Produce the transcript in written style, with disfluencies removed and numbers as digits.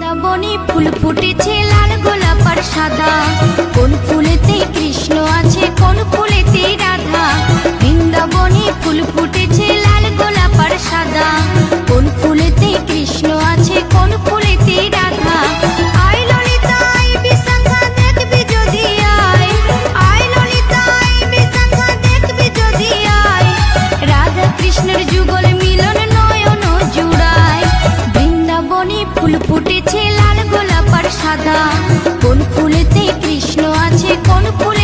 বৃন্দাবনে ফুল ফুটেছে লাল গোলাপ আর সাদা, কোন ফুলেতে কৃষ্ণ আছে কোন ফুলেতে রাধা। বৃন্দাবনে ফুল ফুটেছে লাল গোলাপ আর সাদা, কোন ফুলেতে কৃষ্ণ আছে কোন ফুলেতে রাধা। আয় ললিতা আয় বিশাখা দেখবি যদি আয়, আয় ললিতা আয় বিশাখা দেখবি যদি আয়, রাধা কৃষ্ণের যুগল মিলন নয়ন জুড়ায়। বৃন্দাবনে ফুল ফুটেছে লাল গোলাপ আর সাদা, কোন ফুলেতে কৃষ্ণ আছে কোন ফুল